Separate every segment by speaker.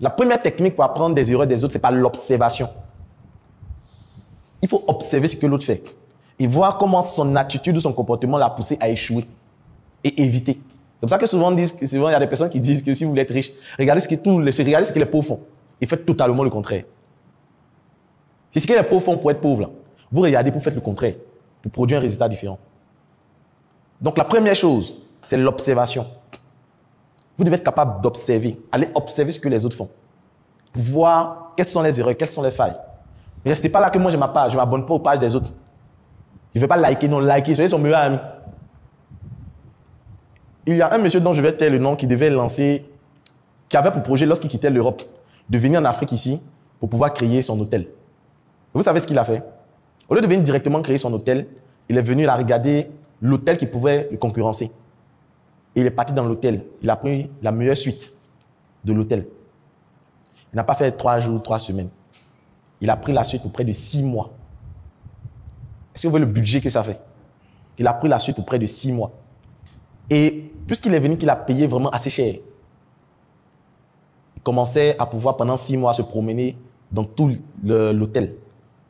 Speaker 1: La première technique pour apprendre des erreurs des autres, c'est par l'observation. Il faut observer ce que l'autre fait et voir comment son attitude ou son comportement l'a poussé à échouer et éviter. C'est pour ça que souvent, il y a des personnes qui disent que si vous voulez être riche, regardez ce que les pauvres font et faites totalement le contraire. C'est ce que les pauvres font pour être pauvres. Là. Vous regardez pour faire le contraire, pour produire un résultat différent. Donc la première chose, c'est l'observation. Vous devez être capable d'observer, aller observer ce que les autres font, pour voir quelles sont les erreurs, quelles sont les failles. Ne restez pas là que moi j'ai ma page, je ne m'abonne pas aux pages des autres. Je ne vais pas liker, non, liker, soyez son meilleur ami. Il y a un monsieur dont je vais taire le nom qui devait lancer, qui avait pour projet lorsqu'il quittait l'Europe, de venir en Afrique ici pour pouvoir créer son hôtel. Vous savez ce qu'il a fait? Au lieu de venir directement créer son hôtel, il est venu là regarder l'hôtel qui pouvait le concurrencer. Et il est parti dans l'hôtel. Il a pris la meilleure suite de l'hôtel. Il n'a pas fait 3 jours, 3 semaines. Il a pris la suite pour près de 6 mois. Est-ce que vous voyez le budget que ça fait? Il a pris la suite pour près de 6 mois. Et puisqu'il est venu, qu'il a payé vraiment assez cher, il commençait à pouvoir pendant 6 mois se promener dans tout l'hôtel,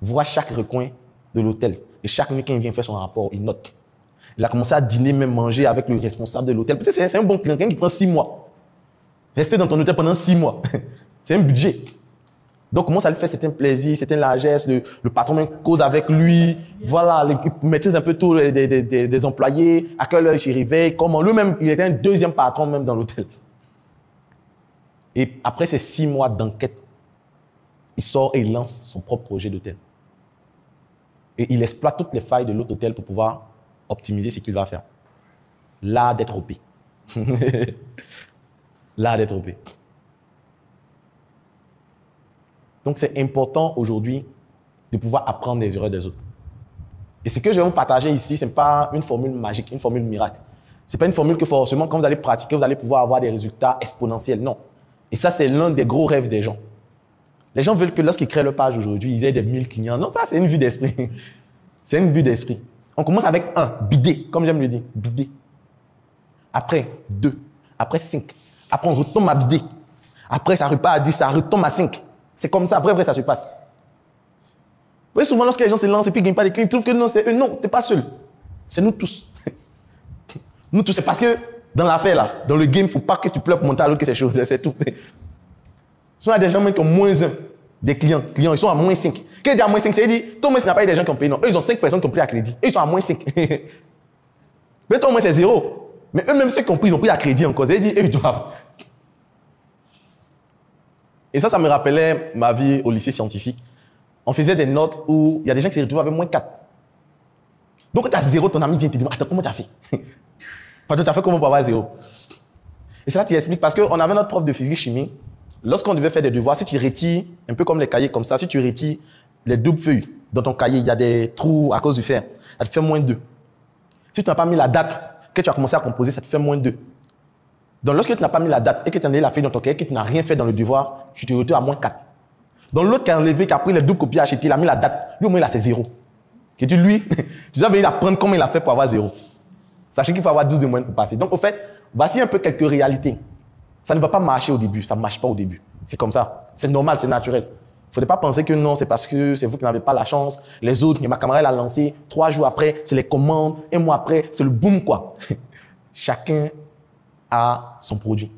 Speaker 1: voir chaque recoin de l'hôtel. Et chaque nuit, quand il vient faire son rapport, il note. Il a commencé à dîner, même manger avec le responsable de l'hôtel. Parce que c'est un bon client, quelqu'un qui prend 6 mois. Rester dans ton hôtel pendant 6 mois. C'est un budget. Donc, comment ça lui fait certains plaisirs, certaines largesses, le patron même cause avec lui, voilà, il maîtrise un peu tout des employés, à quelle heure il se réveille, comment. Lui-même, il était un deuxième patron même dans l'hôtel. Et après ces 6 mois d'enquête, il sort et il lance son propre projet d'hôtel. Et il exploite toutes les failles de l'autre hôtel pour pouvoir optimiser ce qu'il va faire. L'art d'être OP. L'art d'être OP. Donc, c'est important aujourd'hui de pouvoir apprendre des erreurs des autres. Et ce que je vais vous partager ici, ce n'est pas une formule magique, une formule miracle. Ce n'est pas une formule que forcément, quand vous allez pratiquer, vous allez pouvoir avoir des résultats exponentiels. Non. Et ça, c'est l'un des gros rêves des gens. Les gens veulent que lorsqu'ils créent leur page aujourd'hui, ils aient des 1000 clients. Non, ça, c'est une vue d'esprit. C'est une vue d'esprit. On commence avec 1, bider, comme j'aime le dire, bider. Après, 2. Après, 5. Après, on retombe à bider. Après, ça repart à 10, ça retombe à 5. C'est comme ça, après, ça se passe. Vous voyez, souvent, lorsque les gens se lancent et puis ils ne gagnent pas des clients, ils trouvent que non, c'est eux. Non, tu n'es pas seul. C'est nous tous. Nous tous, c'est parce que dans l'affaire, là, dans le game, il ne faut pas que tu pleures pour monter à l'autre que ces choses. C'est tout. Souvent, il y a des gens qui ont moins 1 des clients. Ils sont à moins 5. Quand ils disent à moins 5, c'est dit, toi, il n'y a pas eu des gens qui ont payé. Non, eux, ils ont 5 personnes qui ont pris à crédit. Eux, ils sont à moins 5. Mais toi, au moins, c'est 0. Mais eux-mêmes, ceux qui ont pris, ils ont pris à crédit encore. C'est dit, eux, ils doivent. Et ça me rappelait ma vie au lycée scientifique. On faisait des notes où il y a des gens qui se retrouvent avec moins 4. Donc, quand tu as 0, ton ami vient te dire, attends, comment tu as fait? Pardon, tu as fait comment pour avoir 0? Et ça, tu expliques parce qu'on avait notre prof de physique-chimie. Lorsqu'on devait faire des devoirs, si tu retires, un peu comme les cahiers comme ça, si tu retires les doubles feuilles dans ton cahier, il y a des trous à cause du fer, ça te fait moins 2. Si tu n'as pas mis la date que tu as commencé à composer, ça te fait moins 2. Donc, lorsque tu n'as pas mis la date et que tu as enlevé la feuille dans ton cahier, que tu n'as rien fait dans le devoir, tu te retrouves à moins 4. Donc, l'autre qui a enlevé, qui a pris les doubles copies achetées, il a mis la date, lui au moins il a ses 0. J'ai dit, lui, tu dois venir apprendre comment il a fait pour avoir 0. Sachez qu'il faut avoir 12 de moyenne pour passer. Donc, au fait, voici un peu quelques réalités. Ça ne va pas marcher au début, ça ne marche pas au début. C'est comme ça, c'est normal, c'est naturel. Il ne faudrait pas penser que non, c'est parce que c'est vous qui n'avez pas la chance. Les autres, ma camarade l'a lancé, 3 jours après, c'est les commandes, 1 mois après, c'est le boom, quoi. Chacun a son produit.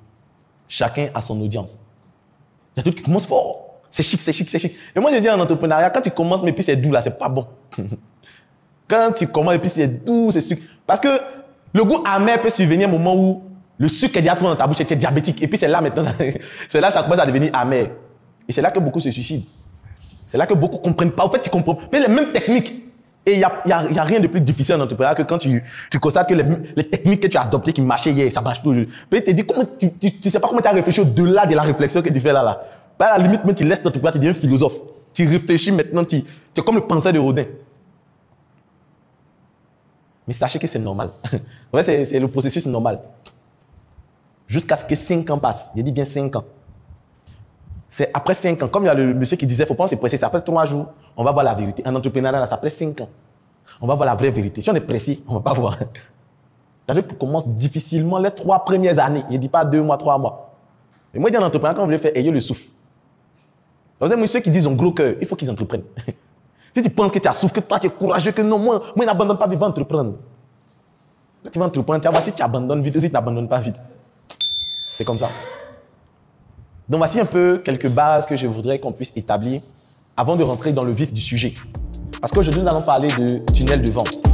Speaker 1: Chacun a son audience. Il y a d'autres qui commencent fort. C'est chic, c'est chic, c'est chic. Et moi, je dis en entrepreneuriat, quand tu commences, mais puis c'est doux, là, c'est pas bon. Quand tu commences, et puis c'est doux, c'est sucre. Parce que le goût amer peut survenir au moment où le sucre est déjà trop dans ta bouche, tu es diabétique. Et puis c'est là maintenant, c'est là que ça commence à devenir amer. Et c'est là que beaucoup se suicident. C'est là que beaucoup ne comprennent pas. En fait, tu comprends. Mais les mêmes techniques. Et il n'y a rien de plus difficile en entrepreneuriat que quand tu constates que les techniques que tu as adoptées qui marchaient hier, ça marche plus. Mais tu te dis, comment tu ne sais pas comment tu as réfléchi au-delà de la réflexion que tu fais là. À la limite, même tu laisses l'entrepreneuriat, tu deviens philosophe. Tu réfléchis maintenant, tu es comme le penseur de Rodin. Mais sachez que c'est normal. En fait, c'est le processus normal. Jusqu'à ce que 5 ans passent. Il dit bien 5 ans. C'est après 5 ans, comme il y a le monsieur qui disait, il ne faut pas se presser, c'est après 3 jours, on va voir la vérité. En entrepreneuriat, c'est après 5 ans. On va voir la vraie vérité. Si on est pressé, on ne va pas voir. C'est-à-dire qu'on commence difficilement les 3 premières années. Il ne dit pas 2 mois, 3 mois. Et moi, je dis à un entrepreneur, quand vous voulez faire, ayez le souffle. Donc, moi, ceux qui disent un gros cœur, il faut qu'ils entreprennent. Si tu penses que tu as souffle, que toi, tu es courageux, que non, moi, je n'abandonne pas vite, va entreprendre. Quand tu vas entreprendre, tu vas voir si tu abandonnes vite ou si tu n'abandonnes pas vite. C'est comme ça. Donc, voici un peu quelques bases que je voudrais qu'on puisse établir avant de rentrer dans le vif du sujet. Parce qu'aujourd'hui, nous allons parler de tunnel de vente.